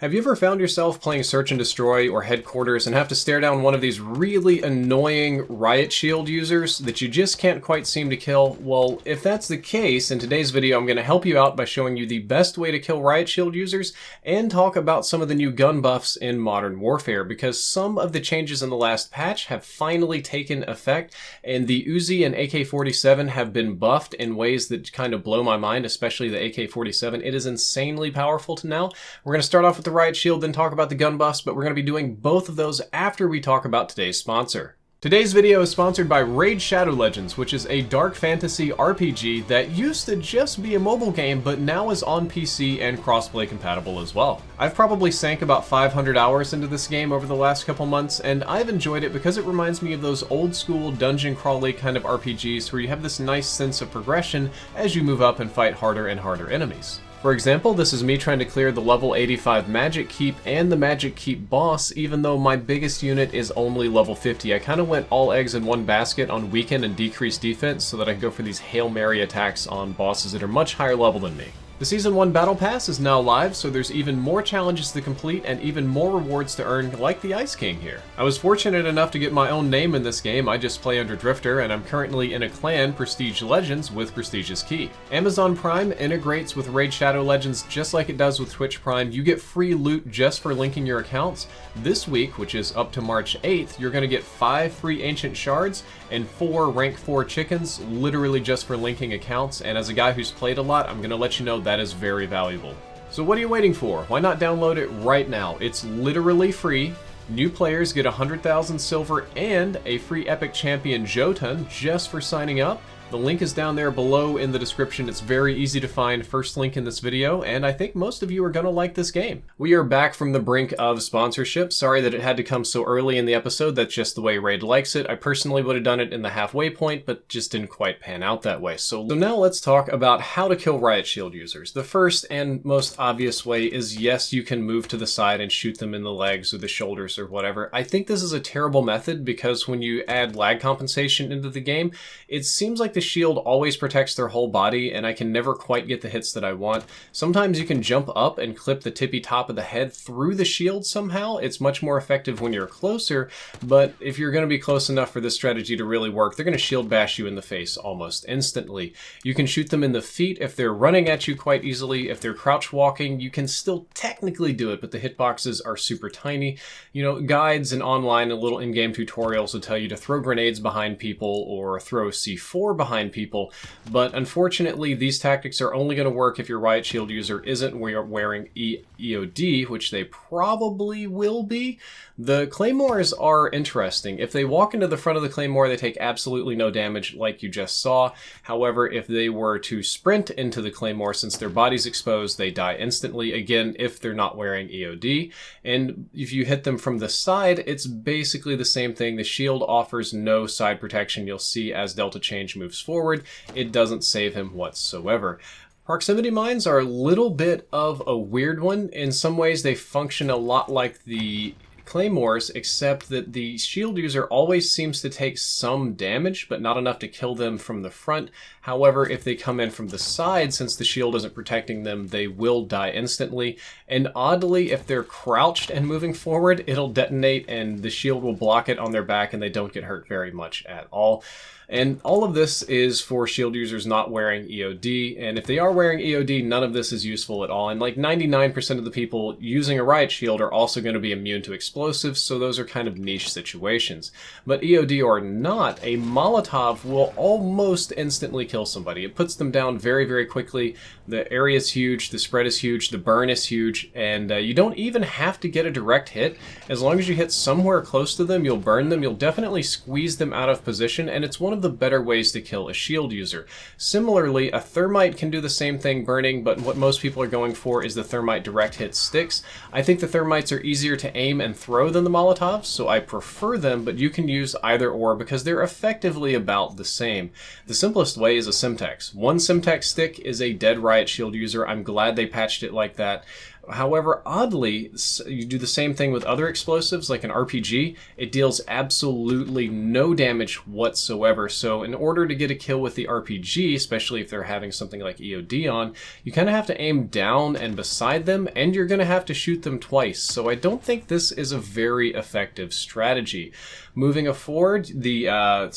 Have you ever found yourself playing Search and Destroy or Headquarters and have to stare down one of these really annoying Riot Shield users that you just can't quite seem to kill? Well, if that's the case, in today's video I'm going to help you out by showing you the best way to kill Riot Shield users and talk about some of the new gun buffs in Modern Warfare, because some of the changes in the last patch have finally taken effect and the Uzi and AK47 have been buffed in ways that kind of blow my mind, especially the AK47. It is insanely powerful to now. We're going to start off with the Riot Shield, then talk about the gun buffs, but we're going to be doing both of those after we talk about today's sponsor. Today's video is sponsored by Raid Shadow Legends, which is a dark fantasy RPG that used to just be a mobile game, but now is on PC and crossplay compatible as well. I've probably sank about 500 hours into this game over the last couple months, and I've enjoyed it because it reminds me of those old school dungeon crawly kind of RPGs where you have this nice sense of progression as you move up and fight harder and harder enemies. For example, this is me trying to clear the level 85 Magic Keep and the Magic Keep boss, even though my biggest unit is only level 50. I kind of went all eggs in one basket on weaken and decrease defense so that I can go for these Hail Mary attacks on bosses that are much higher level than me. The Season 1 Battle Pass is now live, so there's even more challenges to complete and even more rewards to earn, like the Ice King here. I was fortunate enough to get my own name in this game. I just play under Drifter, and I'm currently in a clan, Prestige Legends, with Prestige's Key. Amazon Prime integrates with Raid Shadow Legends just like it does with Twitch Prime. You get free loot just for linking your accounts. This week, which is up to March 8th, you're going to get 5 free Ancient Shards and 4 rank 4 chickens, literally just for linking accounts, and as a guy who's played a lot, I'm going to let you know that is very valuable. So what are you waiting for? Why not download it right now? It's literally free. New players get 100,000 silver and a free Epic Champion Jotun just for signing up. The link is down there below in the description. It's very easy to find, first link in this video, and I think most of you are gonna like this game. We are back from the brink of sponsorship. Sorry that it had to come so early in the episode. That's just the way Raid likes it. I personally would have done it in the halfway point, but just didn't quite pan out that way. So now let's talk about how to kill Riot Shield users. The first and most obvious way is, yes, you can move to the side and shoot them in the legs or the shoulders or whatever. I think this is a terrible method because when you add lag compensation into the game, it seems like the shield always protects their whole body and I can never quite get the hits that I want. Sometimes you can jump up and clip the tippy top of the head through the shield somehow. It's much more effective when you're closer, but if you're going to be close enough for this strategy to really work, they're going to shield bash you in the face almost instantly. You can shoot them in the feet if they're running at you quite easily. If they're crouch walking, you can still technically do it, but the hitboxes are super tiny. You know, guides and online and little in-game tutorials will tell you to throw grenades behind people or throw C4 behind people, but unfortunately these tactics are only going to work if your Riot Shield user isn't wearing EOD, which they probably will be. The Claymores are interesting. If they walk into the front of the Claymore, they take absolutely no damage like you just saw. However, if they were to sprint into the Claymore, since their body's exposed, they die instantly, again, if they're not wearing EOD. And if you hit them from the side, it's basically the same thing. The shield offers no side protection. You'll see as Delta Change moves forward, it doesn't save him whatsoever. Proximity mines are a little bit of a weird one. In some ways, they function a lot like the Claymores, except that the shield user always seems to take some damage, but not enough to kill them from the front. However, if they come in from the side, since the shield isn't protecting them, they will die instantly. And oddly, if they're crouched and moving forward, it'll detonate and the shield will block it on their back and they don't get hurt very much at all. And all of this is for shield users not wearing EOD, and if they are wearing EOD, none of this is useful at all. And like 99% of the people using a Riot Shield are also going to be immune to explosives, so those are kind of niche situations. But EOD or not, a Molotov will almost instantly kill somebody. It puts them down very, very quickly. The area is huge, the spread is huge, the burn is huge, and you don't even have to get a direct hit. As long as you hit somewhere close to them, you'll burn them. You'll definitely squeeze them out of position, and it's one of the better ways to kill a shield user. Similarly, a thermite can do the same thing, burning, but what most people are going for is the thermite direct hit sticks. I think the thermites are easier to aim and throw than the Molotovs, so I prefer them, but you can use either or because they're effectively about the same. The simplest way is a Simtex. One Simtex stick is a dead Riot Shield user. I'm glad they patched it like that. However, oddly, you do the same thing with other explosives, like an RPG, it deals absolutely no damage whatsoever. So in order to get a kill with the RPG, especially if they're having something like EOD on, you kind of have to aim down and beside them, and you're going to have to shoot them twice. So I don't think this is a very effective strategy. Moving forward, the I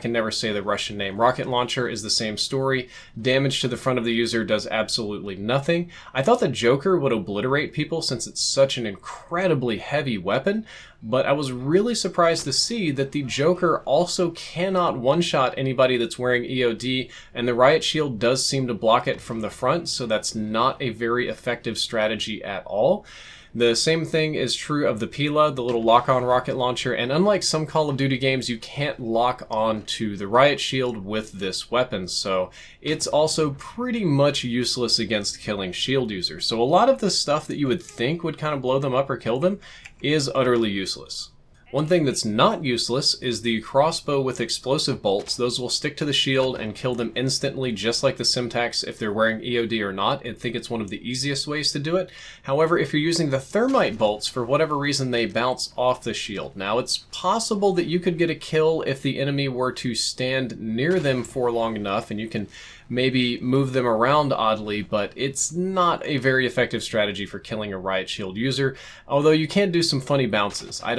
can never say the Russian name, rocket launcher is the same story. Damage to the front of the user does absolutely nothing. I thought the Joker would obliterate people since it's such an incredibly heavy weapon, but I was really surprised to see that the Joker also cannot one-shot anybody that's wearing EOD, and the Riot Shield does seem to block it from the front, so that's not a very effective strategy at all. The same thing is true of the Pila, the little lock-on rocket launcher, and unlike some Call of Duty games, you can't lock on to the Riot Shield with this weapon, so it's also pretty much useless against killing shield users. So a lot of the stuff that you would think would kind of blow them up or kill them is utterly useless. One thing that's not useless is the crossbow with explosive bolts. Those will stick to the shield and kill them instantly, just like the Simtax if they're wearing EOD or not. I think it's one of the easiest ways to do it. However, if you're using the thermite bolts, for whatever reason, they bounce off the shield. Now, it's possible that you could get a kill if the enemy were to stand near them for long enough, and you can maybe move them around oddly, but it's not a very effective strategy for killing a Riot Shield user, although you can do some funny bounces. I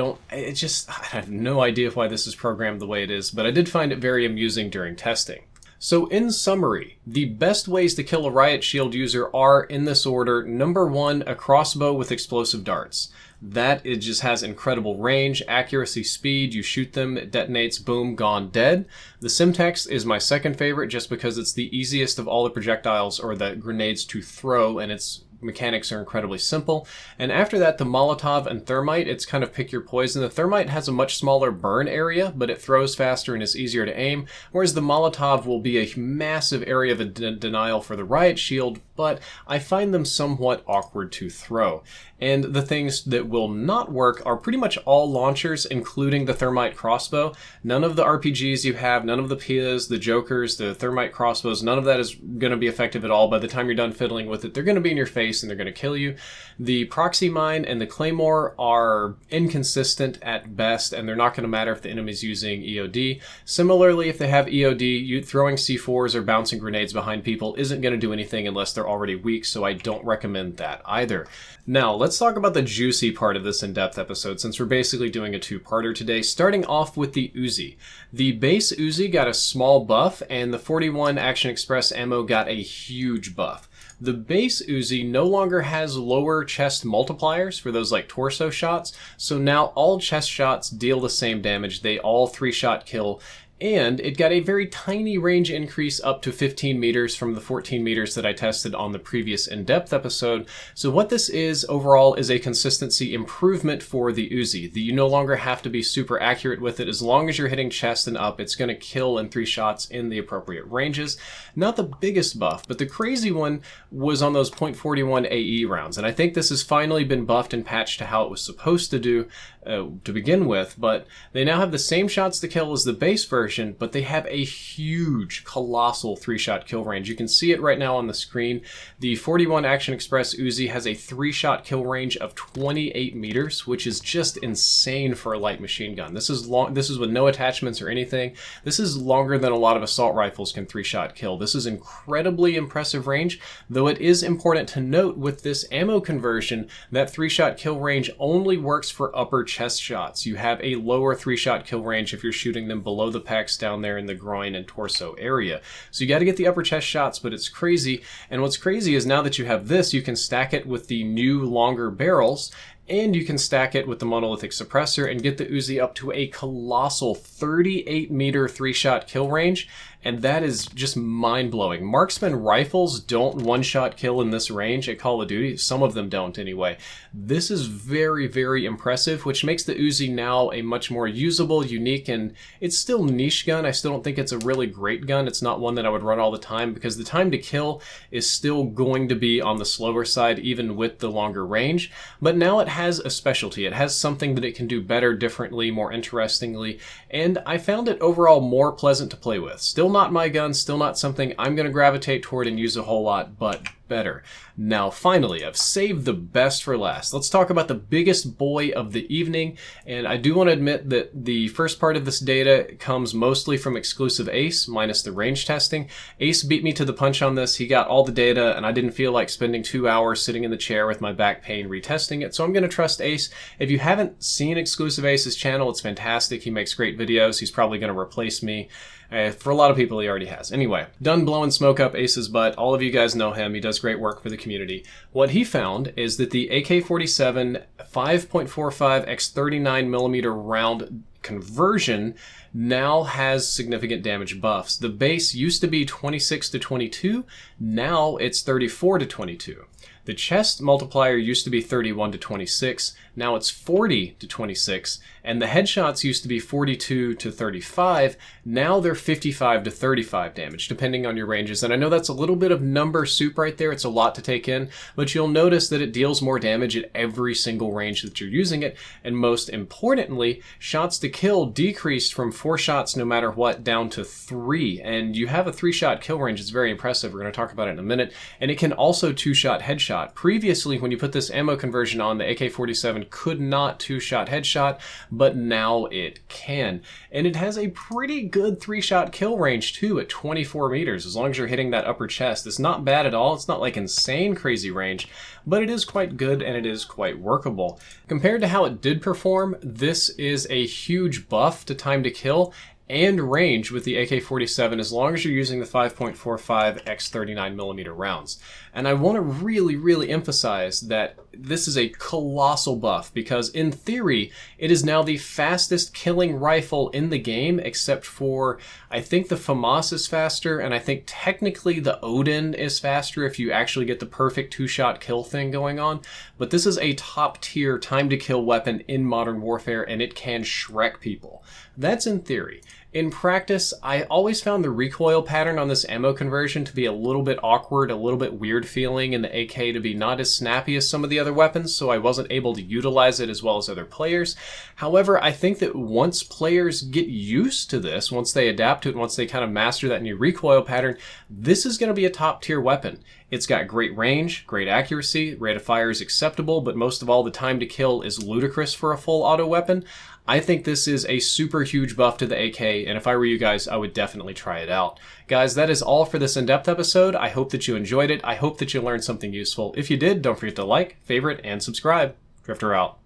have no idea why this is programmed the way it is, but I did find it very amusing during testing. So in summary, the best ways to kill a Riot Shield user are, in this order, number 1, a crossbow with explosive darts. That it just has incredible range, accuracy, speed. You shoot them, it detonates, boom, gone, dead. The Simtax is my second favorite just because it's the easiest of all the projectiles or the grenades to throw, and its mechanics are incredibly simple. And after that, the Molotov and Thermite, it's kind of pick your poison. The Thermite has a much smaller burn area, but it throws faster and is easier to aim, whereas the Molotov will be a massive area of denial for the Riot Shield, but I find them somewhat awkward to throw. And the things that will not work are pretty much all launchers, including the Thermite crossbow. None of the RPGs you have, none of the Pias, the Jokers, the Thermite crossbows, none of that is going to be effective at all. By the time you're done fiddling with it, they're going to be in your face and they're going to kill you. The Proxy Mine and the Claymore are inconsistent at best, and they're not going to matter if the enemy's using EOD. Similarly, if they have EOD, throwing C4s or bouncing grenades behind people isn't going to do anything unless they're already weak, so I don't recommend that either. Now, let's talk about the juicy part of this in-depth episode, since we're basically doing a two-parter today, starting off with the Uzi. The base Uzi got a small buff, and the 41 Action Express ammo got a huge buff. The base Uzi no longer has lower chest multipliers for those like torso shots, so now all chest shots deal the same damage. They all 3-shot kill, and it got a very tiny range increase up to 15 meters from the 14 meters that I tested on the previous in-depth episode. So what this is overall is a consistency improvement for the Uzi. You no longer have to be super accurate with it. As long as you're hitting chest and up, it's going to kill in 3 shots in the appropriate ranges. Not the biggest buff, but the crazy one was on those .41 AE rounds, and I think this has finally been buffed and patched to how it was supposed to do to begin with, but they now have the same shots to kill as the base version, but they have a huge, colossal 3-shot kill range. You can see it right now on the screen. The 41 Action Express Uzi has a 3-shot kill range of 28 meters, which is just insane for a light machine gun. This is with no attachments or anything. This is longer than a lot of assault rifles can 3-shot kill. This is incredibly impressive range, though it is important to note with this ammo conversion that 3-shot kill range only works for upper chest shots. You have a lower 3-shot kill range if you're shooting them below the pecs down there in the groin and torso area. So you got to get the upper chest shots, but it's crazy. And what's crazy is now that you have this, you can stack it with the new longer barrels, and you can stack it with the monolithic suppressor and get the Uzi up to a colossal 38 meter 3-shot kill range, and that is just mind-blowing. Marksman rifles don't one-shot kill in this range at Call of Duty. Some of them don't anyway. This is very, very impressive, which makes the Uzi now a much more usable, unique, and it's still a niche gun. I still don't think it's a really great gun. It's not one that I would run all the time because the time to kill is still going to be on the slower side even with the longer range, but now it has a specialty. It has something that it can do better, differently, more interestingly, and I found it overall more pleasant to play with. Still not my gun, still not something I'm going to gravitate toward and use a whole lot, but better. Now, finally, I've saved the best for last. Let's talk about the biggest boy of the evening, and I do want to admit that the first part of this data comes mostly from exclusive Ace, minus the range testing. Ace beat me to the punch on this. He got all the data, and I didn't feel like spending 2 hours sitting in the chair with my back pain retesting it, so I'm going to trust Ace. If you haven't seen exclusive Ace's channel, it's fantastic. He makes great videos. He's probably going to replace me. For a lot of people, he already has. Anyway, done blowing smoke up Ace's butt. All of you guys know him. He does great work for the community. What he found is that the AK47 5.45 x 39mm round conversion now has significant damage buffs. The base used to be 26 to 22. Now it's 34 to 22. The chest multiplier used to be 31 to 26, now it's 40 to 26, and the headshots used to be 42 to 35, now they're 55 to 35 damage, depending on your ranges. And I know that's a little bit of number soup right there, it's a lot to take in, but you'll notice that it deals more damage at every single range that you're using it, and most importantly, shots to kill decreased from 4 shots no matter what down to 3, and you have a 3-shot kill range. It's very impressive. We're going to talk about it in a minute, and it can also 2-shot headshot. Previously, when you put this ammo conversion on, the AK-47 could not 2-shot headshot, but now it can. And it has a pretty good 3-shot kill range too at 24 meters, as long as you're hitting that upper chest. It's not bad at all. It's not like insane crazy range, but it is quite good and it is quite workable. Compared to how it did perform, this is a huge buff to time to kill and range with the AK-47 as long as you're using the 5.45 x 39mm rounds. And I want to really emphasize that this is a colossal buff because in theory it is now the fastest killing rifle in the game, except for I think the FAMAS is faster, and I think technically the Odin is faster if you actually get the perfect 2-shot kill thing going on. But this is a top tier time to kill weapon in Modern Warfare, and it can Shrek people. That's in theory. In practice, I always found the recoil pattern on this ammo conversion to be a little bit awkward, a little bit weird feeling, and the AK to be not as snappy as some of the other weapons, so I wasn't able to utilize it as well as other players. However, I think that once players get used to this, once they adapt to it, once they kind of master that new recoil pattern, this is going to be a top tier weapon. It's got great range, great accuracy, rate of fire is acceptable, but most of all, the time to kill is ludicrous for a full auto weapon. I think this is a super huge buff to the AK, and if I were you guys, I would definitely try it out. Guys, that is all for this in-depth episode. I hope that you enjoyed it. I hope that you learned something useful. If you did, don't forget to like, favorite, and subscribe. Drifter out.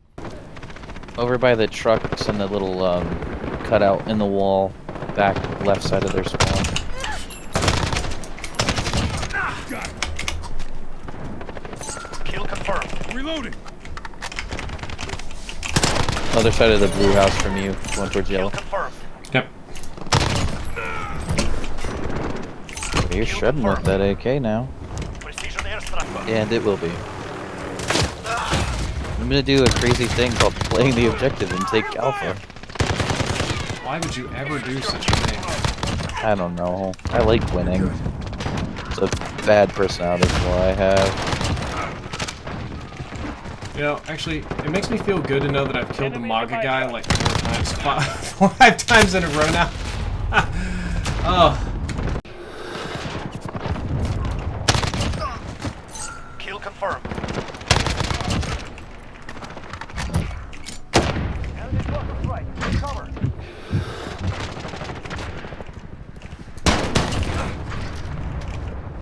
Over by the trucks and the little cutout in the wall, back left side of their spawn. Kill confirmed. Reloading. Other side of the blue house from you, going towards yellow. Yep. Okay, you're shredding with that AK now. And it will be. I'm gonna do a crazy thing called playing the objective and take Alpha. Why would you ever do such a thing? I don't know. I like winning. It's a bad personality flaw I have. You know, actually, it makes me feel good to know that I've killed the MAGA guy like 5 times in a row now. Oh. Kill confirmed.